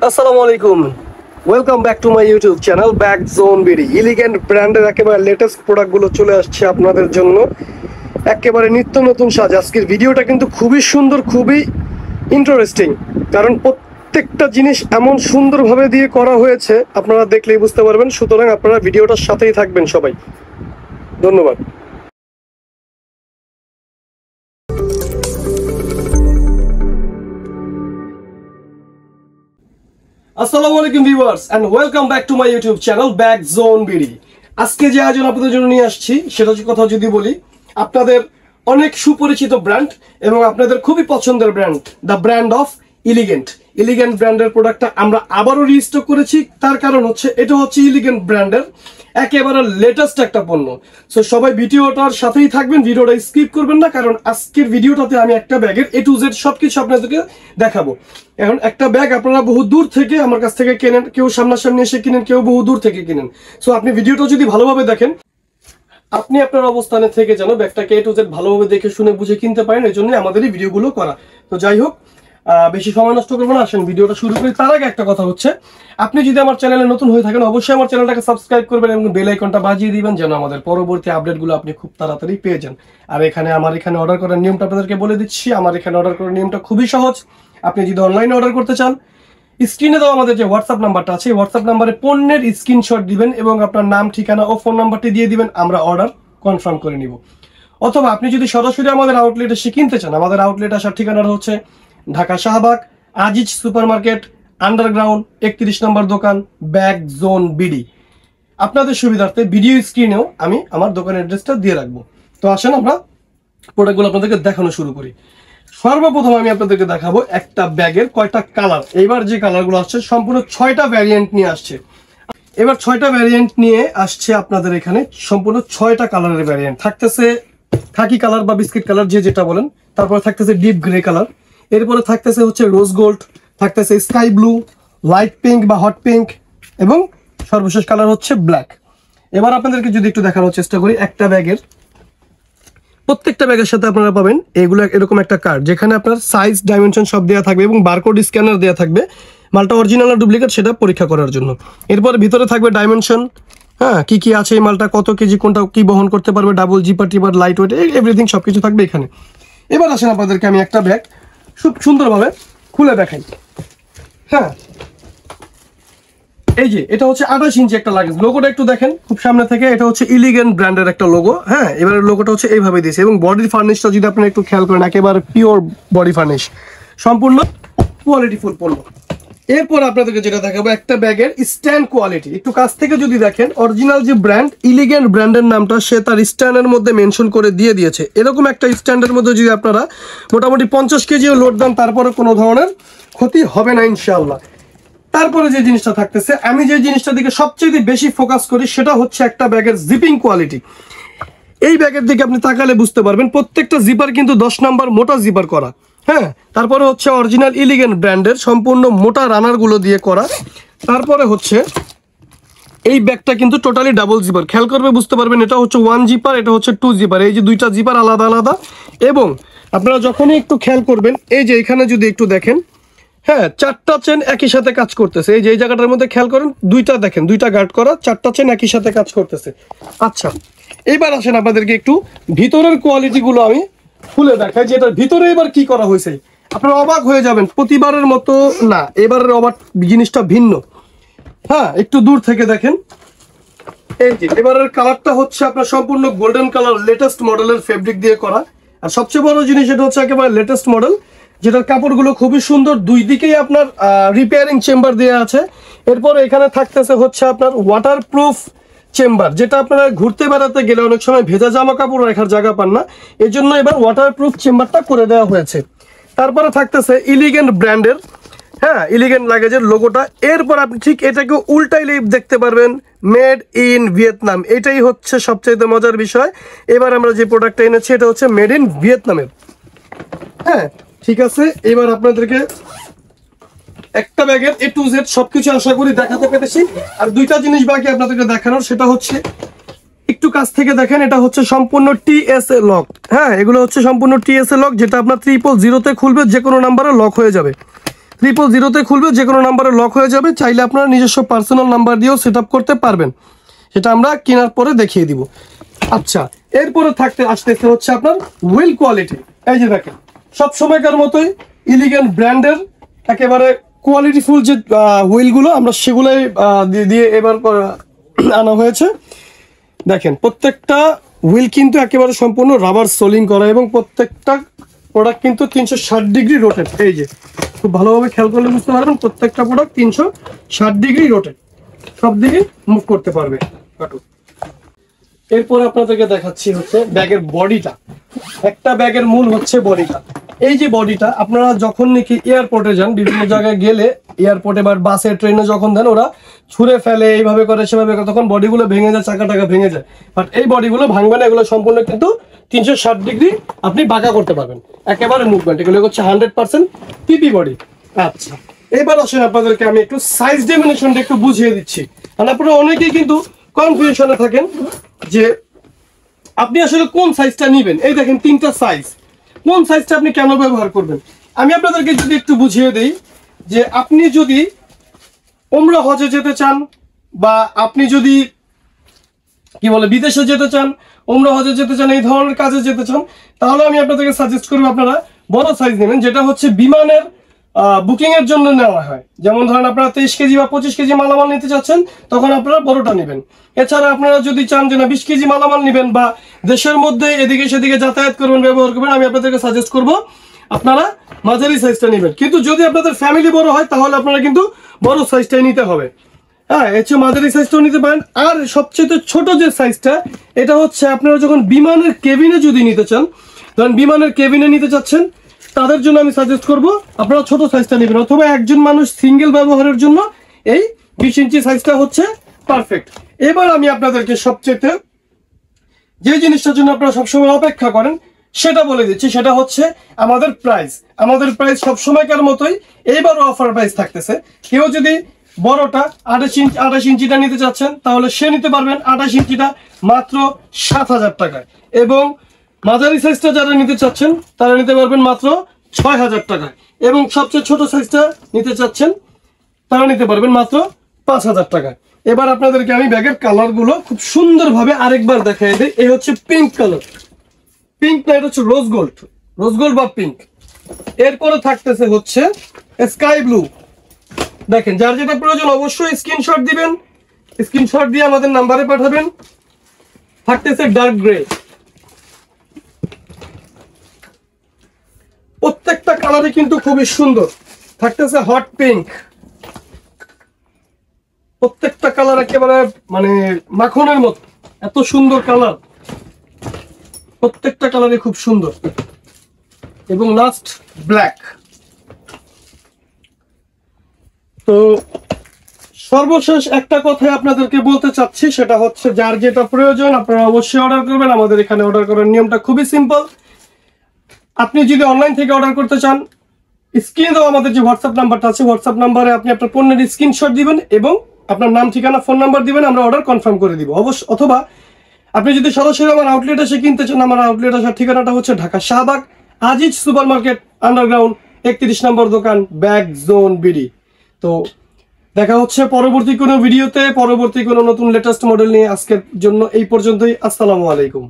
আসসালামু আলাইকুম, welcome back to my YouTube channel back zone BD. Elegant ব্র্যান্ডের একেবারে লেটেস্ট প্রোডাক্টগুলো চলে আসছে আপনাদের জন্য, একেবারে নিত্য নতুন সাজ। আজকের ভিডিওটা কিন্তু খুবই সুন্দর, খুবই ইন্টারেস্টিং, কারণ প্রত্যেকটা জিনিস এমন সুন্দরভাবে দিয়ে করা হয়েছে, আপনারা দেখলেই বুঝতে পারবেন। সুতরাং আপনারা ভিডিওটার সাথেই থাকবেন সবাই। ধন্যবাদ। আসসালামু আলাইকুম viewers and welcome back to my YouTube channel back zone BD. আজকে যে আয়োজন আপনাদের জন্য নিয়ে আসছি সেটা কথা যদি বলি, আপনাদের অনেক সুপরিচিত ব্র্যান্ড এবং আপনাদের খুবই পছন্দের brand, the brand of elegant ব্র্যান্ডের প্রোডাক্টটা আমরা আবারও রিস্টক করেছি। তার কারণ হচ্ছে এটা হচ্ছে ইলিগেন্ট ব্র্যান্ডের একেবারে লেটেস্ট একটা পণ্য। সো সবাই ভিডিওটার সাথেই থাকবেন, ভিডিওটা স্কিপ করবেন না, কারণ আজকের ভিডিওটাতে আমি একটা ব্যাগের A to Z সবকিছু আপনাদেরকে দেখাবো। এখন একটা ব্যাগ আপনারা বহু দূর থেকে আমার কাছ থেকে কেনেন, কেউ সামনাসামনি এসে কিনেন, কেউ বহু দূর থেকে কিনেন। সো আপনি ভিডিওটা যদি ভালোভাবে দেখেন, আপনি আপনার অবস্থানে থেকে যেন ব্যাগটাকে A to Z ভালোভাবে দেখে শুনে বুঝে কিনতে পারেন, এই জন্য আমাদের এই ভিডিওগুলো করা। তো যাই হোক, বেশি সময় নষ্ট করবো না, আসেন ভিডিওটা শুরু করি। তার আগে একটা কথা হচ্ছে, আপনি যদি আমার চ্যানেলে নতুন হয়ে থাকেন অবশ্যই আমার চ্যানেলটাকে সাবস্ক্রাইব করবেন এবং বেল আইকনটা বাজিয়ে দিবেন, যেন আমাদের পরবর্তী আপডেটগুলো আপনি খুব তাড়াতাড়ি পেয়ে যান। আর আমার এখানে অর্ডার করার নিয়মটা আপনাদেরকে বলে দিচ্ছি। আমার এখানে অর্ডার করার নিয়মটা খুবই সহজ। আপনি যদি অনলাইনে অর্ডার করতে চান, স্ক্রিনে দেওয়া আমাদের যে হোয়াটসঅ্যাপ নাম্বারটা আছে, হোয়াটসঅ্যাপ নাম্বারে পণ্যের স্ক্রিনশট দিবেন এবং আপনার নাম, ঠিকানা ও ফোন নাম্বারটি দিয়ে দিবেন, আমরা অর্ডার কনফার্ম করে নিব। অথবা আপনি যদি সরাসরি আমাদের আউটলেট এসে কিনতে চান, আমাদের আউটলেট আসার ঠিকানাটা হচ্ছে Dhaka Shahbag, Aziz super market, underground 31 নম্বর দোকান, ব্যাক জোন বিডি। আপনাদের সুবিধার্থে ভিডিও স্ক্রিনেও আমি আমার দোকানের অ্যাড্রেসটা দিয়ে রাখবো। তো আসেন আমরা প্রোডাক্টগুলো আপনাদেরকে দেখানো শুরু করি। সর্বপ্রথম আমি আপনাদেরকে দেখাবো একটা ব্যাগের কয়টা কালার। এবার যে কালারগুলো আসছে সম্পূর্ণ 6টা ভ্যারিয়েন্ট নিয়ে আসছে। এবার 6টা ভ্যারিয়েন্ট নিয়ে আসছে আপনাদের এখানে, সম্পূর্ণ 6টা কালারের ভ্যারিয়েন্ট থাকতেছে। খাকি কালার বা বিস্কিট কালার, যে যেটা বলেন। তারপরে থাকতেছে ডিপ গ্রে কালার, এরপরে থাকতেছে হচ্ছে রোজ গোল্ড, থাকতেছে স্কাই ব্লু, লাইট পিঙ্ক বা হট পিঙ্ক, এবং সর্বশেষ কালার হচ্ছে ব্ল্যাক। এবার আপনাদেরকে যদি একটু দেখানোর চেষ্টা করি, একটা ব্যাগের প্রত্যেকটা ব্যাগের সাথে আপনারা পাবেন এগুলো এরকম একটা কার্ড, যেখানে আপনার সাইজ, ডাইমেনশন সব দেওয়া থাকবে এবং বারকোড স্ক্যানার দেওয়া থাকবে, মালটা অরিজিনাল না ডুপ্লিকেট সেটা পরীক্ষা করার জন্য। এরপরে ভিতরে থাকবে ডাইমেনশন, হ্যাঁ, কি কি আছে এই মালটা, কত কেজি, কোনটা কি বহন করতে পারবে, double zipper tipper, light weight, everything সবকিছু থাকবে এখানে। এবার আসেন আপনাদেরকে আমি একটা ব্যাগ খুব সুন্দরভাবে খুলে দেখাই। হ্যাঁ, এই যে এটা হচ্ছে 28 ইঞ্চি একটা লাগেজ। লোগোটা একটু দেখেন খুব সামনে থেকে, এটা হচ্ছে ইলিগেন্ট ব্র্যান্ডের একটা লোগো। হ্যাঁ, এবার লোগোটা হচ্ছে এইভাবে দিয়েছে এবং বডির ফার্নিশটা যদি আপনারা একটু খেয়াল করেন, একেবারে পিওর বডি ফার্নিশ, সম্পূর্ণ কোয়ালিটিফুল পণ্য। এরপর আপনাদেরকে যেটা দেখাবো, একটা ব্যাগের স্ট্যান্ড কোয়ালিটি। একটু কাছ থেকে যদি দেখেন, অরিজিনাল যে ব্র্যান্ড ইলিগেন্ট ব্র্যান্ডের নামটা সে তার স্ট্যান্ডের মধ্যে মেনশন করে দিয়ে দিয়েছে। এরকম একটা স্ট্যান্ডের মধ্যে যদি আপনারা মোটামুটি 50 কেজিও লোড দেন, তারপরে কোনো ধরনের ক্ষতি হবে না ইনশাআল্লাহ। তারপরে যে জিনিসটা থাকতেছে, আমি যে জিনিসটার দিকে সবচেয়ে বেশি ফোকাস করি, সেটা হচ্ছে একটা ব্যাগের জিপিং কোয়ালিটি। এই ব্যাগের দিকে আপনি তাকালে বুঝতে পারবেন প্রত্যেকটা জিপার কিন্তু 10 নাম্বার মোটা জিপার করা। হ্যাঁ, তারপরে হচ্ছে অরিজিনাল ইলিগেন্ট ব্র্যান্ডের সম্পূর্ণ মোটা রানারগুলো দিয়ে করা। তারপরে হচ্ছে এই ব্যাগটা কিন্তু টোটালি ডাবল জিপার, খেয়াল করবে বুঝতে পারবেন, এটা হচ্ছে 1 জিপার, এটা হচ্ছে 2 জিপার, এই যে দুইটা জিপার আলাদা আলাদা। এবং আপনারা যখনই একটু খেয়াল করবেন, এই যে এখানে যদি একটু দেখেন, হ্যাঁ, 4টা চেন একই সাথে কাজ করতেছে। এই যে এই জায়গাটার মধ্যে খেয়াল করেন, দুইটা দেখেন, দুইটা গার্ড করা, 4টা চেন একই সাথে কাজ করতেছে। আচ্ছা, এবার আসেন আপনাদেরকে একটু ভিতরের কোয়ালিটিগুলো আমি খুলে দেখাই, যে এটার ভিতরে এবার কি করা হয়েছে। আপনারা অবাক হয়ে যাবেন, প্রতিবারের মতো না, এবারের অবাক জিনিসটা ভিন্ন। হ্যাঁ, একটু দূর থেকে দেখেন, এই যে এবারের কালারটা হচ্ছে আপনার সম্পূর্ণ গোল্ডেন কালার, লেটেস্ট মডেলের ফেব্রিক দিয়ে করা। আর সবচেয়ে বড় জিনিস এটা হচ্ছে একেবারে লেটেস্ট মডেল, যেটার কাপড়গুলো খুবই সুন্দর, দুই দিকেই আপনার রিপেয়ারিং চেম্বার দেওয়া আছে। এরপর এখানে থাকতেছে হচ্ছে আপনার ওয়াটারপ্রুফ চেম্বার, যেটা আপনারা ঘুরতে বেড়াতে গেলে অনেক সময় ভেজা জামা কাপড় রাখার জায়গা পান না, এর জন্য এবার ওয়াটারপ্রুফ চেম্বারটা করে দেওয়া হয়েছে। তারপরে থাকতেছে ইলিগেন্ট ব্র্যান্ডের, হ্যাঁ, ইলিগেন্ট লাগেজের লোগোটা। এরপর আপনি ঠিক এটাকে উল্টাইলে দেখতে পারবেন মেড ইন ভিয়েতনাম। এটাই হচ্ছে সবচাইতে মজার বিষয়। এবার আমরা যে প্রোডাক্টটা এনেছি এটা হচ্ছে মেড ইন ভিয়েতনামের। হ্যাঁ, ঠিক আছে, এবার আপনাদেরকে একটা ব্যাগের A to Z সবকিছু আশা করি দেখাতে পেরেছি। আর দুইটা জিনিস বাকি আপনাদেরকে দেখানোর, সেটা হচ্ছে একটু কাছ থেকে দেখেন, এটা হচ্ছে সম্পূর্ণ TSA লক। হ্যাঁ, এগুলো হচ্ছে সম্পূর্ণ TSA লক, যেটা আপনার 000-তে খুলবে, যে কোনো নাম্বারে লক হয়ে যাবে। 000-তে খুলবে, যে কোনো নাম্বারে লক হয়ে যাবে। চাইলে আপনারা নিজস্ব পার্সোনাল নাম্বার দিয়েও সেট আপ করতে পারবেন, সেটা আমরা কেনার পরে দেখিয়ে দিব। আচ্ছা, এরপরে আসতে হচ্ছে আপনার হুইল কোয়ালিটি। এই যে দেখেন, সব সময়কার মতোই এলিগেন্ট ব্র্যান্ডের একেবারে কোয়ালিটিফুল যে হুইলগুলো, আমরা সেগুলোই দিয়ে এবার আনা হয়েছে। দেখেন, প্রত্যেকটা হুইল কিন্তু একেবারে সম্পূর্ণ রাবার সোলিং করা, এবং প্রত্যেকটা প্রোডাক্ট কিন্তু 360 ডিগ্রি রোটেট। এই যে খুব ভালোভাবে খেয়াল করলে বুঝতে পারবেন, প্রত্যেকটা প্রোডাক্ট 360 ডিগ্রি রোটেট, সব দিকে মুভ করতে পারবে। এরপর আপনাদেরকে দেখাচ্ছি হচ্ছে ব্যাগের বডিটা। একটা ব্যাগের মূল হচ্ছে বডিটা। এই যে বডিটা, আপনারা যখন নাকি এয়ারপোর্টে যান, বিভিন্ন জায়গায় গেলে এয়ারপোর্টে বা বাসে ট্রেনে যখন দেন, ওরা ছুঁড়ে ফেলে, এইভাবে করে সেভাবে করে, তখন বডিগুলো ভেঙে যায়, চাকা টাকা ভেঙে যায়। বাট এই বডিগুলো ভাঙবে না, এগুলো সম্পূর্ণ কিন্তু 360 ডিগ্রি আপনি বাঁকা করতে পারবেন, একেবারে মুভমেন্ট। এগুলো হচ্ছে 100% পিপি বডি। আচ্ছা, এবার আসেন আপনাদেরকে আমি একটু সাইজ ডিমিনেশনটা একটু বুঝিয়ে দিচ্ছি। কারণ আপনারা অনেকেই কিন্তু কনফিউশনে থাকেন যে আপনি আসলে কোন সাইজটা নেবেন। এই দেখেন 3টা সাইজ, কোন সাইজটা আপনি কেন ব্যবহার করবেন। আমি আপনাদেরকে যদি একটু বুঝিয়ে দেই যে আপনি যদি উমরা হজে যেতে চান, বা আপনি যদি বিদেশে যেতে চান, উমরা হজে যেতে চান, এই ধরনের কাজে যেতে চান, তাহলে আমি আপনাদেরকে সাজেস্ট করবো আপনারা বড় সাইজ নেবেন, যেটা হচ্ছে বিমানের বুকিং এর জন্য নেওয়া হয়। যেমন ধরেন আপনারা 23 কেজি বা 25 কেজি মালামাল নিতে চাচ্ছেন, তখন আপনারা বড়টা নেবেন। এছাড়া আপনারা যদি চান যে না 20 কেজি মালামাল নেবেন, বা দেশের মধ্যে এদিকে সেদিকে যাতায়াত করবেন, ব্যবহার করবেন, আমি আপনাদেরকে সাজেস্ট করব আপনারা মাঝারি সাইজটা নেবেন। কিন্তু যদি আপনাদের ফ্যামিলি বড় হয়, তাহলে আপনারা কিন্তু বড় সাইজটাই নিতে হবে। হ্যাঁ, এর চেয়ে মাঝারি সাইজটাও নিতে পারেন। আর সবচেয়ে ছোট যে সাইজটা, এটা হচ্ছে আপনারা যখন বিমানের কেবিনে যদি নিতে চান, ধরেন বিমানের কেবিনে নিতে চাচ্ছেন, তাদের জন্য আমি সাজেস্ট করব আপনারা ছোট সাইজটা নেবেন, অথবা একজন মানুষ সিঙ্গেল ব্যবহারের জন্য এই 20 ইঞ্চি সাইজটা হচ্ছে পারফেক্ট। এবার আমি আপনাদেরকে সবচেয়ে যে জিনিসটার জন্য আপনারা সবসময় অপেক্ষা করেন সেটা বলে দিচ্ছি, সেটা হচ্ছে আমাদের প্রাইস। আমাদের প্রাইস সবসময়কার মতোই এইবারও অফার প্রাইস থাকতেছে। কেউ যদি বড়টা 28 ইঞ্চিটা নিতে চাচ্ছেন, তাহলে সে নিতে পারবেন 28 ইঞ্চিটা মাত্র 7,000 টাকায়, এবং মাঝারি সাইজটা যারা নিতে চাচ্ছেন তারা নিতে পারবেন মাত্র 6,000 টাকায়, এবং সবচেয়ে ছোট সাইজটা নিতে চাচ্ছেন তারা নিতে পারবেন মাত্র 5,000 টাকায়। এবার আপনাদেরকে আমি ব্যাগের কালারগুলো খুব সুন্দরভাবে আরেকবার দেখাই দিই। এই হচ্ছে পিঙ্ক কালার, পিঙ্ক না, এটা হচ্ছে রোজ গোল্ড বা পিঙ্ক। এরপরে থাকতেছে হচ্ছে স্কাই ব্লু। দেখেন, যার যেটা প্রয়োজন অবশ্যই স্ক্রিনশট দিবেন, স্ক্রিনশট দিয়ে আমাদের নাম্বারে পাঠাবেন। থাকতেছে ডার্ক গ্রে, প্রত্যেকটা কালারই কিন্তু খুবই সুন্দর। থাকতেছে হট পিঙ্ক, প্রত্যেকটা কালার একেবারে মানে মাখনের মতো, এত সুন্দর কালার, প্রত্যেকটা কালারই খুব সুন্দর। এবং লাস্ট ব্ল্যাক। তো সর্বশেষ একটা কথাই আপনাদেরকে বলতে চাচ্ছি, সেটা হচ্ছে যার যেটা প্রয়োজন আপনারা অবশ্যই অর্ডার করবেন। আমাদের এখানে অর্ডার করার নিয়মটা খুবই সিম্পল। আপনি যদি অনলাইন থেকে অর্ডার করতে চান, স্ক্রিনে দেওয়া আমাদের যে হোয়াটসঅ্যাপ নাম্বারটা আছে, হোয়াটসঅ্যাপ নাম্বারে আপনি আপনার পণ্যের স্ক্রিনশট দিবেন এবং আপনার নাম, ঠিকানা, ফোন নাম্বার দিবেন, আমরা অর্ডার কনফার্ম করে দিব অথবা আপনি যদি সরাসরি আমার আউটলেট এসে কিনতে চান, আমার আউটলেট আসার ঠিকানাটা হচ্ছে Dhaka Shahbag Aziz super market underground 31 নম্বর দোকান, ব্যাগ জোন বিডি। তো দেখা হচ্ছে পরবর্তী কোনো ভিডিওতে, পরবর্তী কোনো নতুন লেটেস্ট মডেল নিয়ে। আজকের জন্য এই পর্যন্তই। আসসালামু আলাইকুম।